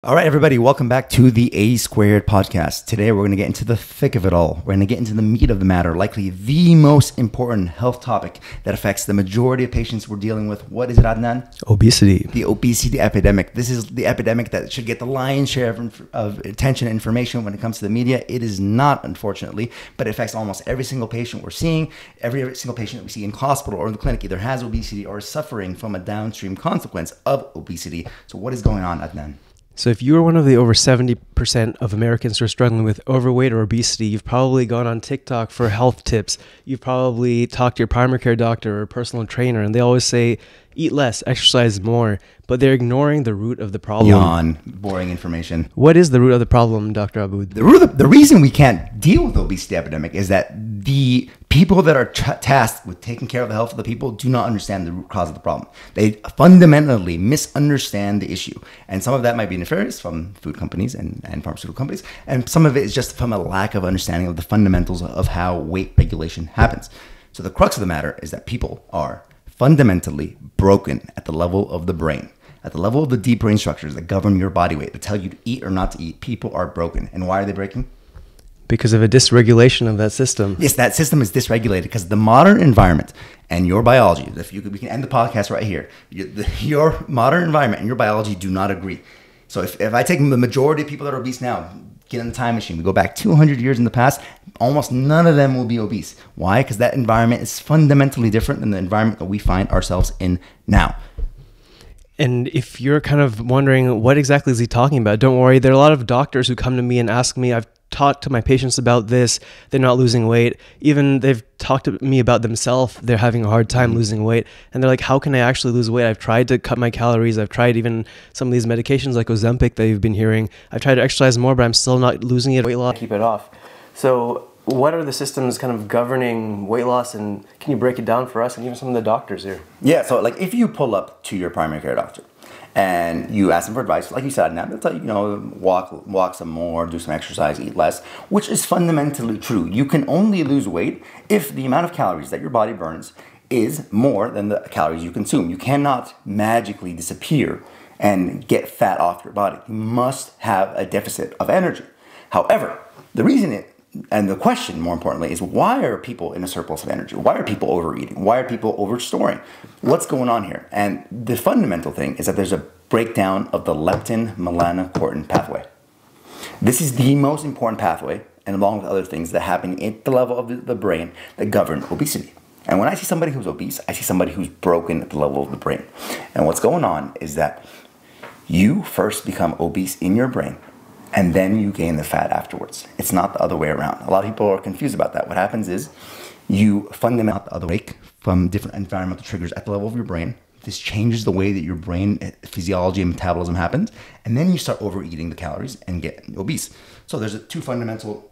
All right, everybody, welcome back to the A Squared podcast. Today, we're going to get into the thick of it all. We're going to get into the meat of the matter, likely the most important health topic that affects the majority of patients we're dealing with. What is it, Adnan? Obesity. The obesity epidemic. This is the epidemic that should get the lion's share of attention and information when it comes to the media. It is not, unfortunately, but it affects almost every single patient we're seeing. Every single patient that we see in hospital or in the clinic either has obesity or is suffering from a downstream consequence of obesity. So what is going on, Adnan? So if you are one of the over 70% of Americans who are struggling with overweight or obesity, you've probably gone on TikTok for health tips. You've probably talked to your primary care doctor or personal trainer, and they always say, eat less, exercise more, but they're ignoring the root of the problem. Yawn, boring information. What is the root of the problem, Dr. Aboud? The reason we can't deal with the obesity epidemic is that the people that are tasked with taking care of the health of the people do not understand the root cause of the problem. They fundamentally misunderstand the issue. And some of that might be nefarious from food companies and pharmaceutical companies. And some of it is just from a lack of understanding of the fundamentals of how weight regulation happens. So the crux of the matter is that people are fundamentally broken at the level of the brain. At the level of the deep brain structures that govern your body weight, that tell you to eat or not to eat, people are broken. And why are they breaking? Because of a dysregulation of that system. Yes, that system is dysregulated because the modern environment and your biology, we can end the podcast right here. Your modern environment and your biology do not agree. So if I take the majority of people that are obese now, get in the time machine, we go back 200 years in the past, almost none of them will be obese. Why? Because that environment is fundamentally different than the environment that we find ourselves in now. And if you're kind of wondering what exactly is he talking about, don't worry. There are a lot of doctors who come to me and ask me, I've talked to my patients about this, they're not losing weight. Even they've talked to me about themselves, they're having a hard time losing weight. And they're like, how can I actually lose weight? I've tried to cut my calories. I've tried even some of these medications like Ozempic that you've been hearing. I've tried to exercise more, but I'm still not losing it. Weight loss. Keep it off. So what are the systems kind of governing weight loss, and can you break it down for us and even some of the doctors here? Yeah, so like if you pull up to your primary care doctor and you ask them for advice, like you said, now they'll tell you, walk some more, do some exercise, eat less, which is fundamentally true. You can only lose weight if the amount of calories that your body burns is more than the calories you consume. You cannot magically disappear and get fat off your body. You must have a deficit of energy. However, the reason and the question, more importantly, is why are people in a surplus of energy? Why are people overeating? Why are people overstoring? What's going on here? And the fundamental thing is that there's a breakdown of the leptin-melanocortin pathway. This is the most important pathway, and along with other things that happen at the level of the brain that govern obesity. And when I see somebody who's obese, I see somebody who's broken at the level of the brain. And what's going on is that you first become obese in your brain, and then you gain the fat afterwards. It's not the other way around. A lot of people are confused about that. What happens is you fundamentally the other way from different environmental triggers at the level of your brain. This changes the way that your brain physiology and metabolism happens, and then you start overeating the calories and get obese. So there's two fundamental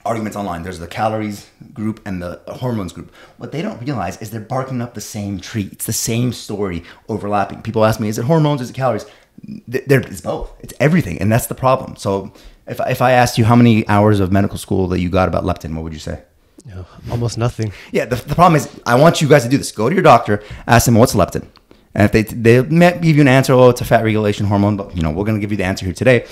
arguments online. There's the calories group and the hormones group. What they don't realize is they're barking up the same tree. It's the same story overlapping. People ask me, is it hormones, is it calories? It's both. It's everything, and that's the problem. So if I asked you how many hours of medical school that you got about leptin, what would you say? No, almost nothing. Yeah, the problem is I want you guys to do this. Go to your doctor, ask them what's leptin. And if they might give you an answer, it's a fat regulation hormone, but we're going to give you the answer here today.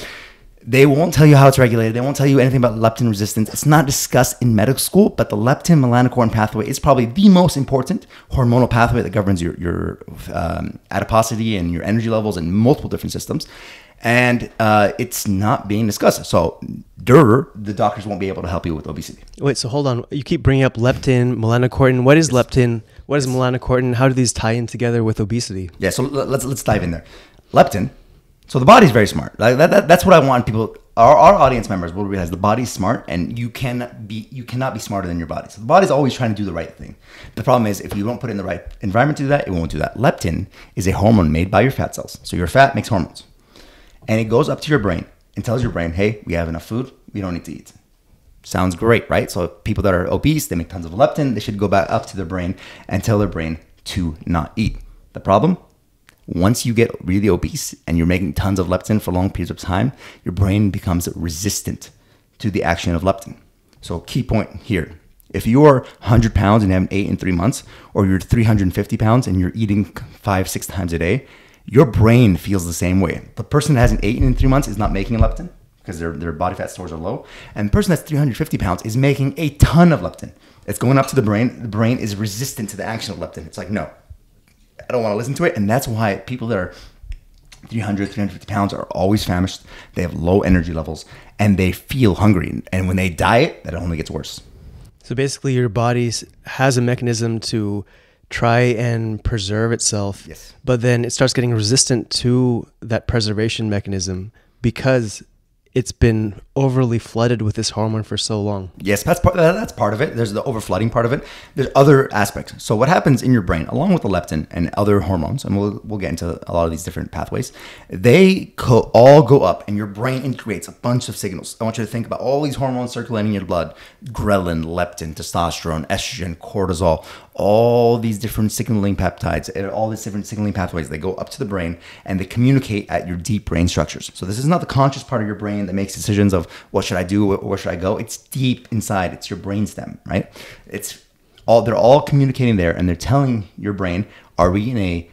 They won't tell you how it's regulated. They won't tell you anything about leptin resistance. It's not discussed in medical school, but the leptin-melanocortin pathway is probably the most important hormonal pathway that governs your adiposity and your energy levels in multiple different systems. And it's not being discussed. So the doctors won't be able to help you with obesity. Wait, so hold on. You keep bringing up leptin, melanocortin. What is leptin? What is melanocortin? How do these tie in together with obesity? Yeah, so let's dive in there. Leptin. So the body's very smart. That's what I want people. Our audience members will realize the body's smart, and you cannot be smarter than your body. So the body's always trying to do the right thing. The problem is if you don't put it in the right environment to do that, it won't do that. Leptin is a hormone made by your fat cells. So your fat makes hormones, and it goes up to your brain and tells your brain, "Hey, we have enough food. We don't need to eat." Sounds great, right? So people that are obese, they make tons of leptin. They should go back up to their brain and tell their brain to not eat. The problem? Once you get really obese and you're making tons of leptin for long periods of time, your brain becomes resistant to the action of leptin. So key point here, if you're 100 pounds and you haven't ate in 3 months, or you're 350 pounds and you're eating 5-6 times a day, Your brain feels the same way. The person that hasn't eaten in 3 months is not making leptin because their body fat stores are low. And the person that's 350 pounds is making a ton of leptin. It's going up to the brain. The brain is resistant to the action of leptin. It's like, no, I don't want to listen to it. And that's why people that are 300, 350 pounds are always famished. They have low energy levels and they feel hungry. And when they diet, that only gets worse. So basically your body has a mechanism to try and preserve itself. Yes. But then it starts getting resistant to that preservation mechanism because it's been overly flooded with this hormone for so long. Yes, that's part of it. There's the overflooding part of it. There's other aspects. So what happens in your brain, along with the leptin and other hormones, and we'll get into a lot of these different pathways, they all go up, and your brain integrates a bunch of signals. I want you to think about all these hormones circulating in your blood: ghrelin, leptin, testosterone, estrogen, cortisol, all these different signaling peptides, all these different signaling pathways. They go up to the brain, and they communicate at your deep brain structures. So this is not the conscious part of your brain that makes decisions of what should I do, where should I go. It's deep inside. It's your brainstem, right? They're all communicating there, and they're telling your brain, are we in a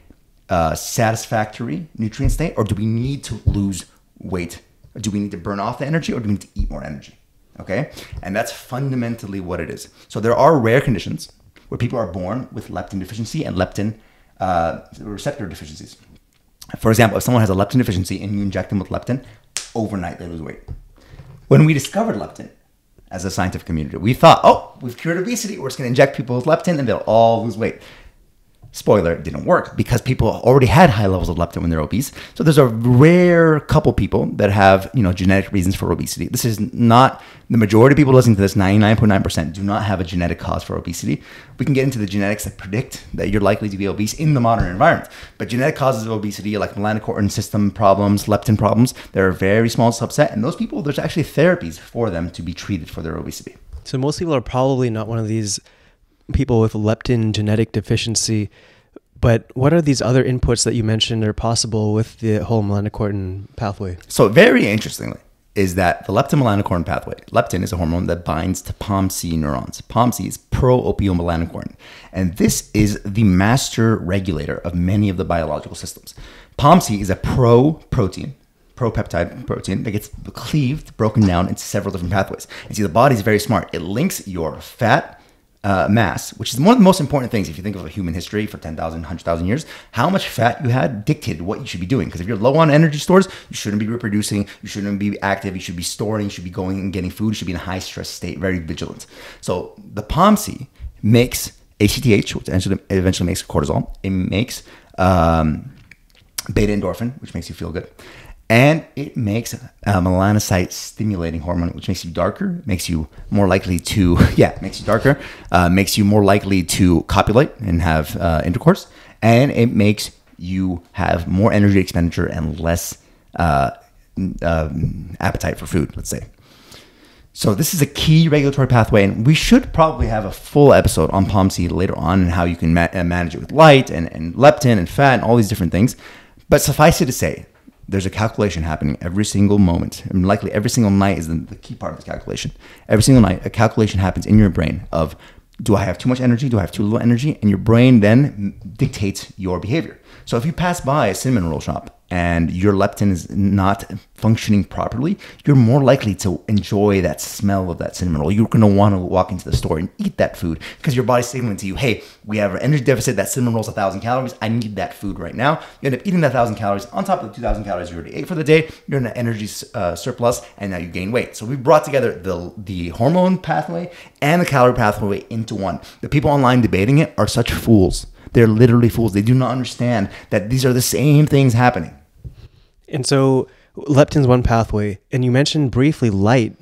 satisfactory nutrient state, or do we need to lose weight? Do we need to burn off the energy, or do we need to eat more energy? Okay? And that's fundamentally what it is. So there are rare conditions where people are born with leptin deficiency and leptin receptor deficiencies. For example, if someone has a leptin deficiency and you inject them with leptin, overnight they lose weight. When we discovered leptin as a scientific community, we thought, oh, we've cured obesity. We're just going to inject people with leptin and they'll all lose weight. Spoiler, it didn't work because people already had high levels of leptin when they're obese. So there's a rare couple people that have, genetic reasons for obesity. This is not the majority of people listening to this. 99.9% do not have a genetic cause for obesity. We can get into the genetics that predict that you're likely to be obese in the modern environment. But genetic causes of obesity, like melanocortin system problems, leptin problems, they're a very small subset. And those people, there's actually therapies for them to be treated for their obesity. So most people are probably not one of these people with leptin genetic deficiency, but what are these other inputs that you mentioned are possible with the whole melanocortin pathway? So very interestingly is that the leptin-melanocortin pathway, leptin is a hormone that binds to POMC neurons. POMC is pro-opiomelanocortin, and this is the master regulator of many of the biological systems. POMC is a propeptide protein that gets cleaved, broken down into several different pathways. And see, the body is very smart. It links your fat mass, which is one of the most important things. If you think of a human history for 10,000, 100,000 years, how much fat you had dictated what you should be doing. Because if you're low on energy stores, you shouldn't be reproducing, you shouldn't be active, you should be storing, you should be going and getting food, you should be in a high stress state, very vigilant. So the POMC makes ACTH, which eventually makes cortisol. It makes beta endorphin, which makes you feel good. And it makes a melanocyte stimulating hormone, which makes you darker, makes you more likely to, makes you more likely to copulate and have intercourse. And it makes you have more energy expenditure and less appetite for food, let's say. So this is a key regulatory pathway, and we should probably have a full episode on POMC later on and how you can manage it with light and leptin and fat and all these different things. But suffice it to say, there's a calculation happening every single moment. And likely every single night is the key part of the calculation. Every single night, a calculation happens in your brain of, do I have too much energy? Do I have too little energy? And your brain then dictates your behavior. So if you pass by a cinnamon roll shop and your leptin is not functioning properly, you're more likely to enjoy that smell of that cinnamon roll. You're going to want to walk into the store and eat that food because your body's signaling to you, hey, we have an energy deficit. That cinnamon roll's 1,000 calories. I need that food right now. You end up eating that 1,000 calories on top of the 2,000 calories you already ate for the day. You're in an energy surplus, and now you gain weight. So we brought together the hormone pathway and the calorie pathway into one. The people online debating it are such fools. They're literally fools. They do not understand that these are the same things happening. And so leptin's one pathway, and you mentioned briefly light.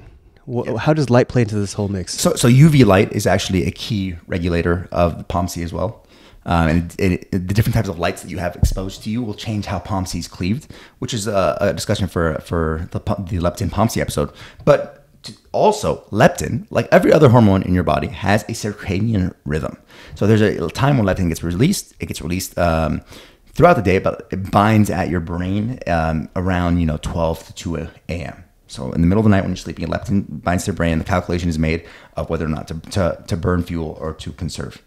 How does light play into this whole mix? So UV light is actually a key regulator of the POMC as well. And the different types of lights that you have exposed to you will change how POMC is cleaved, which is a discussion for the leptin POMC episode. But also, leptin, like every other hormone in your body, has a circadian rhythm. So there's a time when leptin gets released. It gets released throughout the day, but it binds at your brain around 12 to 2 a.m. So in the middle of the night when you're sleeping, leptin binds to your brain. The calculation is made of whether or not to burn fuel or to conserve.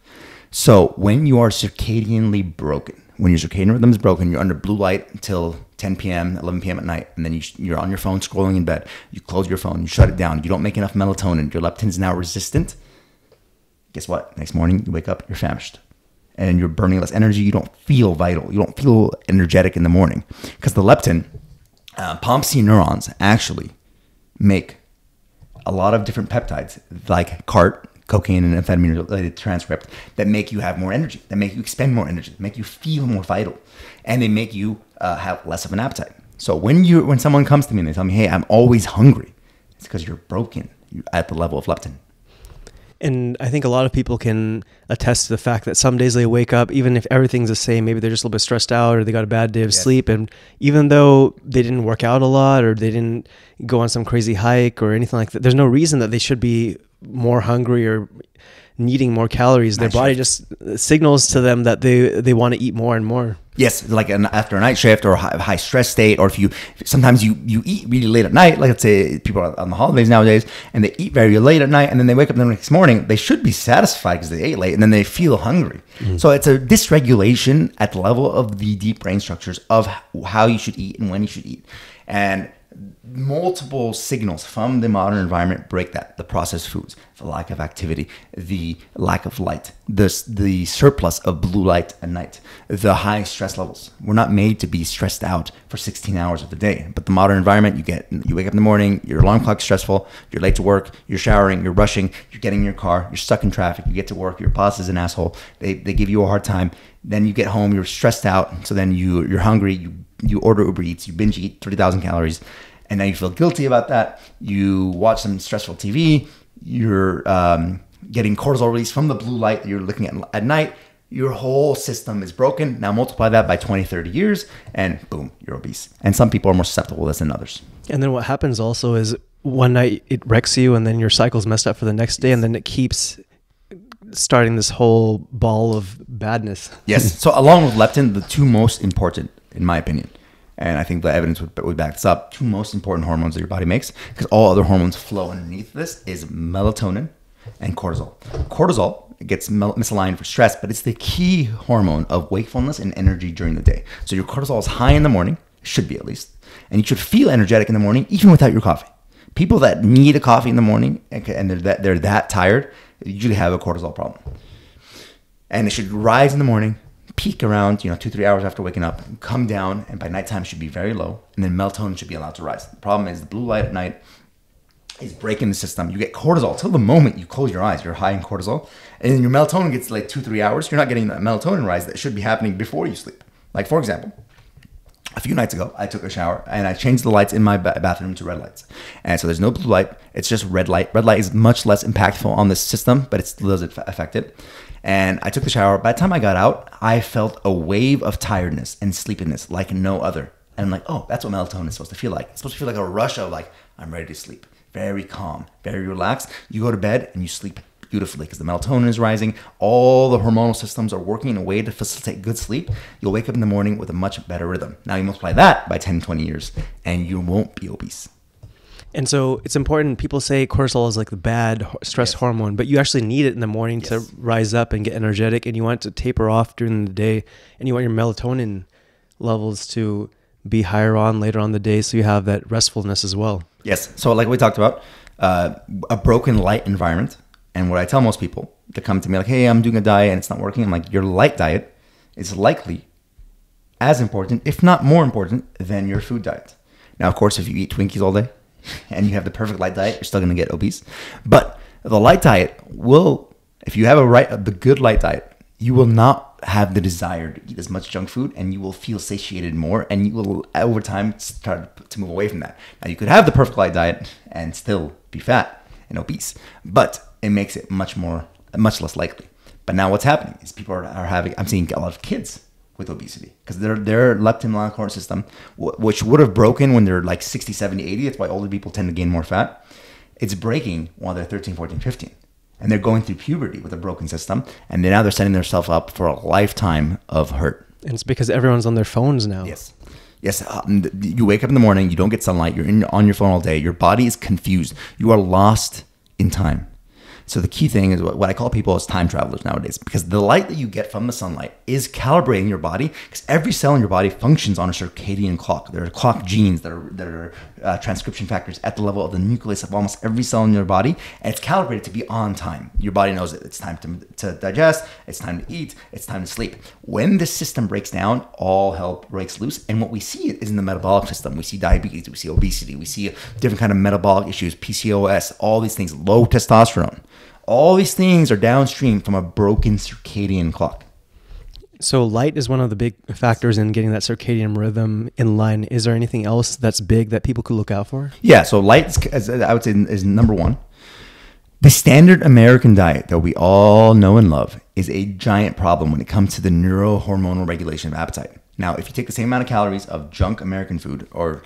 So when you are circadianly broken, when your circadian rhythm is broken, you're under blue light until 10 p.m., 11 p.m. at night, and then you're on your phone scrolling in bed. You close your phone, you shut it down. You don't make enough melatonin. Your leptin is now resistant. Guess what? Next morning, you wake up, you're famished. And you're burning less energy. You don't feel vital. You don't feel energetic in the morning. Because the leptin, POMC neurons actually make a lot of different peptides, like CART, cocaine and amphetamine-related transcript, that make you have more energy, that make you expend more energy, that make you feel more vital, and they make you have less of an appetite. So when someone comes to me and they tell me, hey, I'm always hungry, it's because you're broken at the level of leptin. And I think a lot of people can attest to the fact that some days they wake up, even if everything's the same, maybe they're just a little bit stressed out or they got a bad day of sleep. And even though they didn't work out a lot or they didn't go on some crazy hike or anything like that, there's no reason that they should be more hungry or needing more calories. Their body just signals to them that they want to eat more and more. Yes, like after a night shift or a high stress state, or sometimes you eat really late at night, like let's say people are on the holidays nowadays, and they eat very late at night, and then they wake up the next morning, they should be satisfied because they ate late, and then they feel hungry. Mm-hmm. So it's a dysregulation at the level of the deep brain structures of how you should eat and when you should eat. And multiple signals from the modern environment break that. The processed foods, the lack of activity, the lack of light, the surplus of blue light at night, the high stress levels. We're not made to be stressed out for 16 hours of the day. But the modern environment, you wake up in the morning, your alarm clock's stressful, you're late to work, you're showering, you're rushing, you're getting in your car, you're stuck in traffic, you get to work, your boss is an asshole, they give you a hard time. Then you get home, you're stressed out, so then you're hungry, you order Uber Eats, you binge eat 30,000 calories, and now you feel guilty about that. You watch some stressful TV, you're getting cortisol release from the blue light that you're looking at night. Your whole system is broken. Now multiply that by 20, 30 years, and boom, you're obese. And some people are more susceptible to this than others. And then what happens also is one night it wrecks you, and then your cycle's messed up for the next day, and then it keeps starting this whole ball of badness. Yes. So along with leptin, the two most important, in my opinion, and I think the evidence would back this up, two most important hormones that your body makes, because all other hormones flow underneath this, is melatonin and cortisol. Cortisol gets misaligned for stress, but it's the key hormone of wakefulness and energy during the day. So your cortisol is high in the morning, should be at least, and you should feel energetic in the morning, even without your coffee. People that need a coffee in the morning and they're that tired usually have a cortisol problem. And it should rise in the morning, peak around 2-3 hours after waking up, come down, and by nighttime should be very low, and then melatonin should be allowed to rise. The problem is the blue light at night is breaking the system. You get cortisol till the moment you close your eyes. You're high in cortisol, and then your melatonin gets like 2-3 hours. You're not getting that melatonin rise that should be happening before you sleep. Like, for example, a few nights ago, I took a shower and I changed the lights in my bathroom to red lights. And so there's no blue light. It's just red light. Red light is much less impactful on this system, but it still does affect it. And I took the shower. By the time I got out, I felt a wave of tiredness and sleepiness like no other. And I'm like, oh, that's what melatonin is supposed to feel like. It's supposed to feel like a rush of like, I'm ready to sleep. Very calm, very relaxed. You go to bed and you sleep beautifully because the melatonin is rising. All the hormonal systems are working in a way to facilitate good sleep. You'll wake up in the morning with a much better rhythm. Now you multiply that by 10, 20 years and you won't be obese. And so it's important. People say cortisol is like the bad stress hormone, but you actually need it in the morning to rise up and get energetic, and you want it to taper off during the day, and you want your melatonin levels to be higher on later on the day, so you have that restfulness as well. Yes. So like we talked about, a broken light environment. And what I tell most people that come to me like, hey, I'm doing a diet and it's not working. I'm like, your light diet is likely as important, if not more important, than your food diet. Now, of course, if you eat Twinkies all day and you have the perfect light diet, you're still going to get obese. But the light diet will, if you have the good light diet, you will not have the desire to eat as much junk food, and you will feel satiated more, and you will over time start to move away from that. Now, you could have the perfect light diet and still be fat and obese, but it makes it much less likely. But now what's happening is people are having, I'm seeing a lot of kids with obesity because their leptin melanocortin system, which would have broken when they're like 60, 70, 80, that's why older people tend to gain more fat, it's breaking while they're 13, 14, 15. And they're going through puberty with a broken system, and now they're setting themselves up for a lifetime of hurt. And it's because everyone's on their phones now. Yes. You wake up in the morning, you don't get sunlight, you're on your phone all day, your body is confused, you are lost in time. So the key thing is what I call people as time travelers nowadays, because the light that you get from the sunlight is calibrating your body, because every cell in your body functions on a circadian clock. There are clock genes that are transcription factors at the level of the nucleus of almost every cell in your body, and it's calibrated to be on time. Your body knows that it's time to digest, it's time to eat, it's time to sleep. When this system breaks down, all hell breaks loose, and what we see is in the metabolic system. We see diabetes, we see obesity, we see different kind of metabolic issues, PCOS, all these things, low testosterone. All these things are downstream from a broken circadian clock. So light is one of the big factors in getting that circadian rhythm in line. Is there anything else that's big that people could look out for? Yeah, so light, as I would say, is number one. The standard American diet that we all know and love is a giant problem when it comes to the neurohormonal regulation of appetite. Now, if you take the same amount of calories of junk American food, or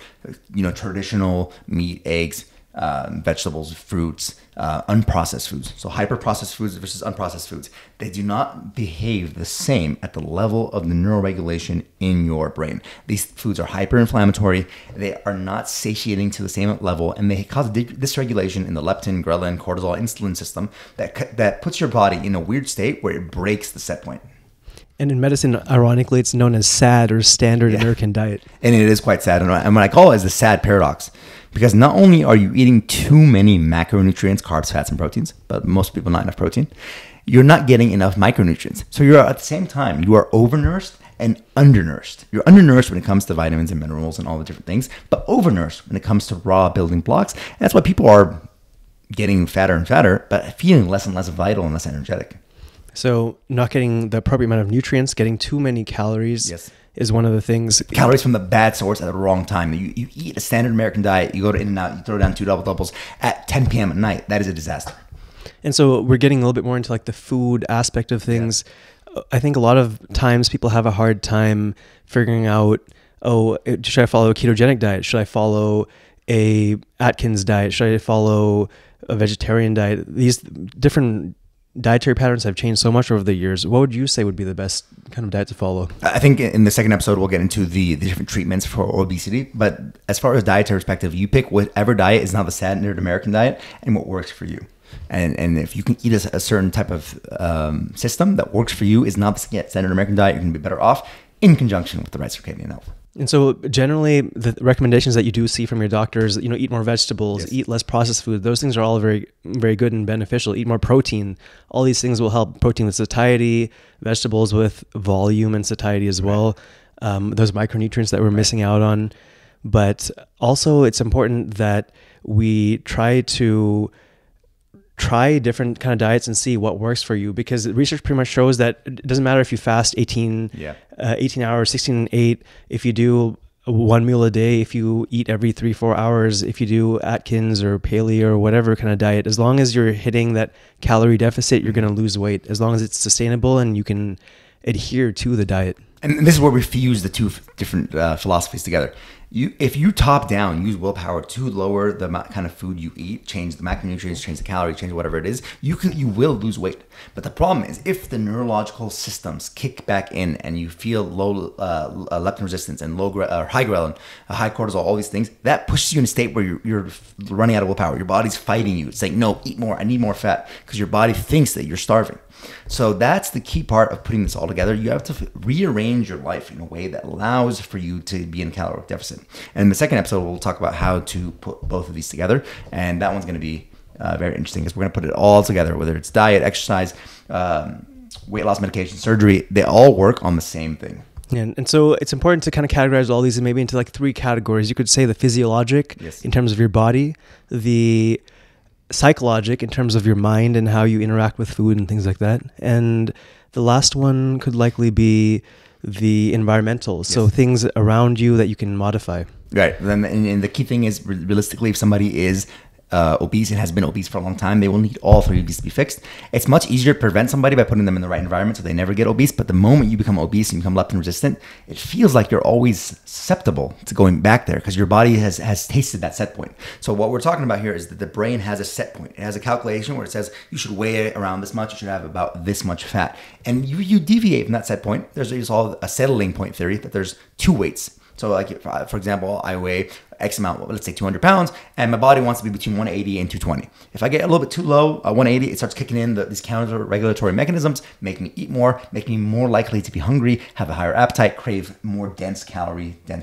traditional meat, eggs, vegetables, fruits, unprocessed foods. So hyper-processed foods versus unprocessed foods. They do not behave the same at the level of the neuroregulation in your brain. These foods are hyper-inflammatory. They are not satiating to the same level, and they cause dysregulation in the leptin, ghrelin, cortisol, insulin system that puts your body in a weird state where it breaks the set point. And in medicine, ironically, it's known as SAD, or standard American diet. And it is quite sad. And what I call it is the SAD paradox. Because not only are you eating too many macronutrients, carbs, fats, and proteins, but most people not enough protein, you're not getting enough micronutrients. So you're at the same time, you are overnourished and undernourished. You're undernourished when it comes to vitamins and minerals and all the different things, but overnourished when it comes to raw building blocks. And that's why people are getting fatter and fatter, but feeling less and less vital and less energetic. So not getting the appropriate amount of nutrients, getting too many calories is one of the things. Calories from the bad source at the wrong time. You eat a standard American diet, you go to In-N-Out, you throw down 2 double-doubles at 10 p.m. at night. That is a disaster. And so we're getting a little bit more into like the food aspect of things. Yeah. I think a lot of times people have a hard time figuring out, should I follow a ketogenic diet? Should I follow a Atkins diet? Should I follow a vegetarian diet? These different dietary patterns have changed so much over the years. What would you say would be the best kind of diet to follow? I think in the second episode, we'll get into the different treatments for obesity. But as far as dietary perspective, you pick whatever diet is now the standard American diet and what works for you. And if you can eat a certain type of system that works for you, is not the standard American diet, you're going to be better off in conjunction with the right circadian health. And so generally the recommendations that you do see from your doctors, eat more vegetables, eat less processed food. Those things are all very, very good and beneficial. Eat more protein. All these things will help. Protein with satiety, vegetables with volume and satiety as well. Those micronutrients that we're missing out on. But also it's important that we try different kind of diets and see what works for you, because research pretty much shows that it doesn't matter if you fast 18 hours, 16 and 8, if you do one meal a day, if you eat every 3-4 hours, if you do Atkins or paleo or whatever kind of diet, as long as you're hitting that calorie deficit, you're going to lose weight, as long as it's sustainable and you can adhere to the diet. And this is where we fuse the two different philosophies together. If you top down, use willpower to lower the kind of food you eat, change the macronutrients, change the calories, change whatever it is, you will lose weight. But the problem is, if the neurological systems kick back in and you feel low leptin resistance and high ghrelin, high cortisol, all these things, that pushes you in a state where you're running out of willpower. Your body's fighting you. It's like, no, eat more. I need more fat, because your body thinks that you're starving. So that's the key part of putting this all together. You have to rearrange your life in a way that allows for you to be in caloric deficit. And in the second episode, we'll talk about how to put both of these together. And that one's going to be very interesting, because we're going to put it all together, whether it's diet, exercise, weight loss medication, surgery. They all work on the same thing. And so it's important to kind of categorize all these maybe into like 3 categories. You could say the physiologic in terms of your body, the psychologic in terms of your mind and how you interact with food and things like that. And the last one could likely be the environmental. So things around you that you can modify. Right. And the key thing is, realistically, if somebody is obese and has been obese for a long time, they will need all 3 of these to be fixed. It's much easier to prevent somebody by putting them in the right environment so they never get obese. But the moment you become obese and you become leptin resistant, it feels like you're always susceptible to going back there, because your body has tasted that set point. So what we're talking about here is that the brain has a set point. It has a calculation where it says you should weigh around this much, you should have about this much fat. And you deviate from that set point. There's all a settling point theory that there's 2 weights. So like, for example, I weigh X amount, let's say 200 pounds, and my body wants to be between 180 and 220. If I get a little bit too low, 180, it starts kicking in these counter regulatory mechanisms, making me eat more, making me more likely to be hungry, have a higher appetite, crave more dense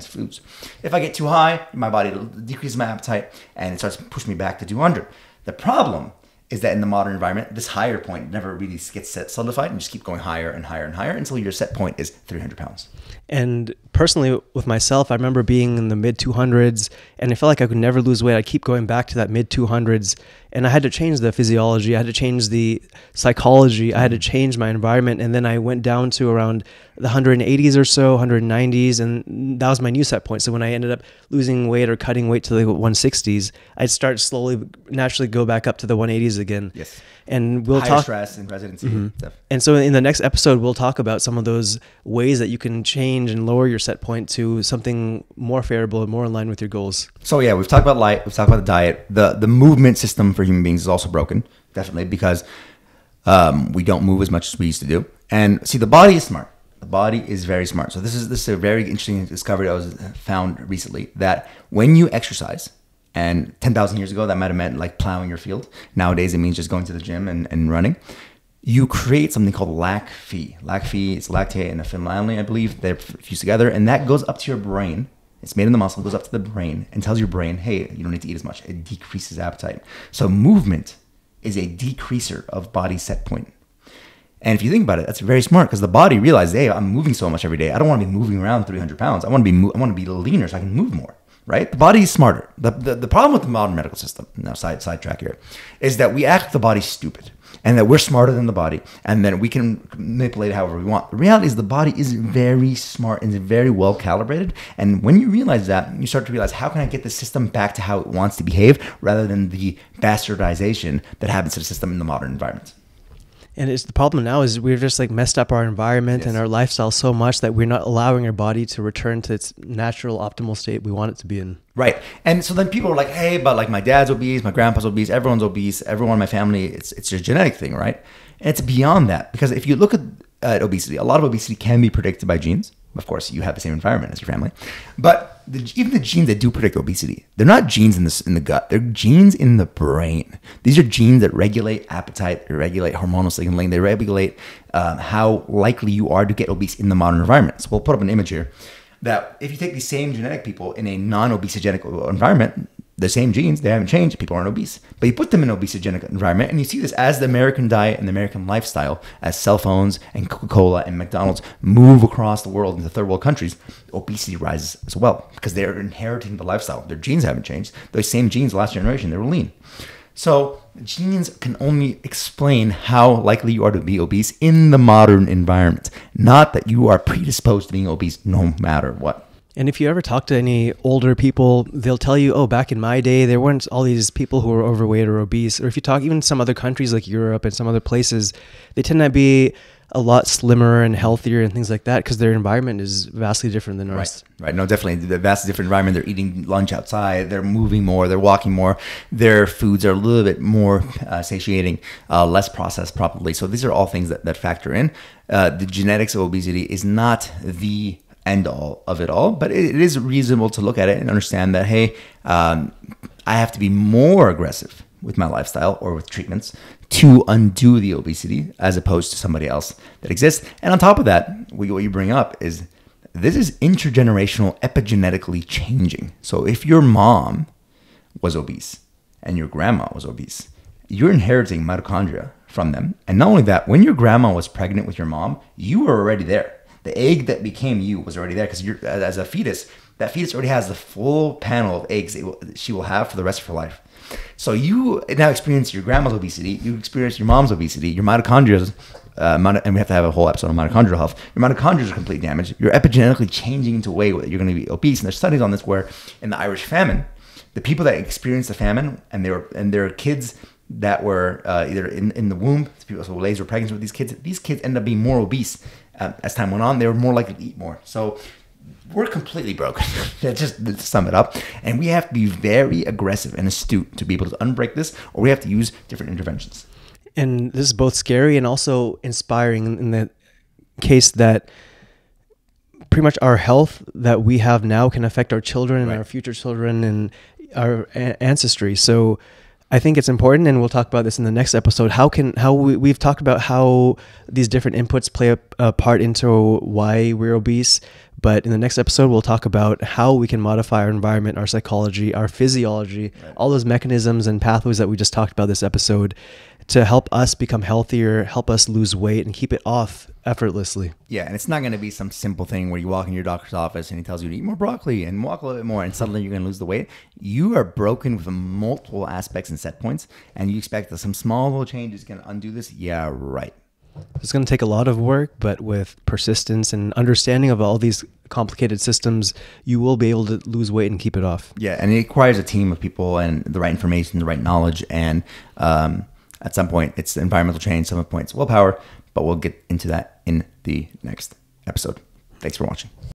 foods. If I get too high, my body decreases my appetite, and it starts pushing me back to 200. The problem is that in the modern environment, this higher point never really gets solidified, and just keep going higher and higher and higher until your set point is 300 pounds. And personally, with myself, I remember being in the mid 200s, and I felt like I could never lose weight. I keep going back to that mid 200s, and I had to change the physiology. I had to change the psychology. I had to change my environment, and then I went down to around the 180s or so, 190s, and that was my new set point. So when I ended up losing weight or cutting weight to the 160s, I'd start slowly, naturally go back up to the 180s again. Yes. And we'll higher talk stress and residency stuff. And so in the next episode, we'll talk about some of those ways that you can change and lower your set point to something more favorable and more in line with your goals. So yeah, we've talked about light, we've talked about the diet. The movement system for human beings is also broken, definitely, because we don't move as much as we used to do. And see, the body is smart. The body is very smart. So this is a very interesting discovery that was found recently, that when you exercise, and 10,000 years ago, that might have meant like plowing your field. Nowadays, it means just going to the gym and running. You create something called lac-Phe. Lac-Phe is lactate and a phenylalanine, I believe. They're fused together, and that goes up to your brain. It's made in the muscle, goes up to the brain, and tells your brain, hey, you don't need to eat as much. It decreases appetite. So movement is a decreaser of body set point. And if you think about it, that's very smart, because the body realizes, hey, I'm moving so much every day. I don't want to be moving around 300 pounds. I want to be leaner so I can move more. Right? The body is smarter. The problem with the modern medical system, now sidetrack here, is that we act the body stupid, and that we're smarter than the body, and then we can manipulate it however we want. The reality is the body is very smart and very well calibrated. And when you realize that, you start to realize, how can I get the system back to how it wants to behave, rather than the bastardization that happens to the system in the modern environment. And it's the problem now is we've just like messed up our environment and our lifestyle so much that we're not allowing our body to return to its natural optimal state we want it to be in. Right. And so then people are like, hey, but like my dad's obese, my grandpa's obese, everyone in my family, it's a genetic thing, right? And it's beyond that, because if you look at obesity, a lot of obesity can be predicted by genes. Of course, you have the same environment as your family. But even the genes that do predict obesity, they're not genes in the gut. They're genes in the brain. These are genes that regulate appetite, they regulate hormonal signaling, they regulate how likely you are to get obese in the modern environment. So we'll put up an image here that if you take these same genetic people in a non-obesogenic environment, the same genes, they haven't changed, people aren't obese. But you put them in an obesogenic environment, and you see this as the American diet and the American lifestyle, as cell phones and Coca-Cola and McDonald's move across the world into third world countries, obesity rises as well, because they're inheriting the lifestyle. Their genes haven't changed. Those same genes, last generation, they were lean. So genes can only explain how likely you are to be obese in the modern environment, not that you are predisposed to being obese no matter what. And if you ever talk to any older people, they'll tell you, oh, back in my day, there weren't all these people who were overweight or obese. Or if you talk even some other countries like Europe and some other places, they tend to be a lot slimmer and healthier and things like that, because their environment is vastly different than ours. Right. No, definitely. The vastly different environment. They're eating lunch outside. They're moving more. They're walking more. Their foods are a little bit more satiating, less processed probably. So these are all things that factor in. The genetics of obesity is not the end all of it all, but it is reasonable to look at it and understand that, hey, I have to be more aggressive with my lifestyle or with treatments to undo the obesity, as opposed to somebody else that exists. And on top of that, what you bring up is this is intergenerational, epigenetically changing. So if your mom was obese and your grandma was obese, you're inheriting mitochondria from them. And not only that, when your grandma was pregnant with your mom, you were already there. The egg that became you was already there, because you're, as a fetus, that fetus already has the full panel of eggs she will have for the rest of her life. So you now experience your grandma's obesity, you experience your mom's obesity, your mitochondria, and we have to have a whole episode on mitochondrial health. Your mitochondria are completely damaged. You're epigenetically changing into a way that you're going to be obese. And there's studies on this where in the Irish famine, the people that experienced the famine and their kids that were either in the womb, so ladies were pregnant with these kids ended up being more obese as time went on. They were more likely to eat more. So we're completely broken. Just to sum it up. And we have to be very aggressive and astute to be able to unbreak this, or we have to use different interventions. And this is both scary and also inspiring in the case that pretty much our health that we have now can affect our children and Right. our future children and our ancestry. So I think it's important, and we'll talk about this in the next episode. We've talked about how these different inputs play a part into why we're obese, but in the next episode we'll talk about how we can modify our environment, our psychology, our physiology, all those mechanisms and pathways that we just talked about this episode to help us become healthier, help us lose weight, and keep it off effortlessly. Yeah, and it's not going to be some simple thing where you walk in your doctor's office and he tells you to eat more broccoli and walk a little bit more and suddenly you're going to lose the weight. You are broken with multiple aspects and set points, and you expect that some small little change is going to undo this? Yeah, right. It's going to take a lot of work, but with persistence and understanding of all these complicated systems, you will be able to lose weight and keep it off. Yeah, and it requires a team of people and the right information, the right knowledge, and at some point it's environmental change, some point it's willpower, but we'll get into that in the next episode. Thanks for watching.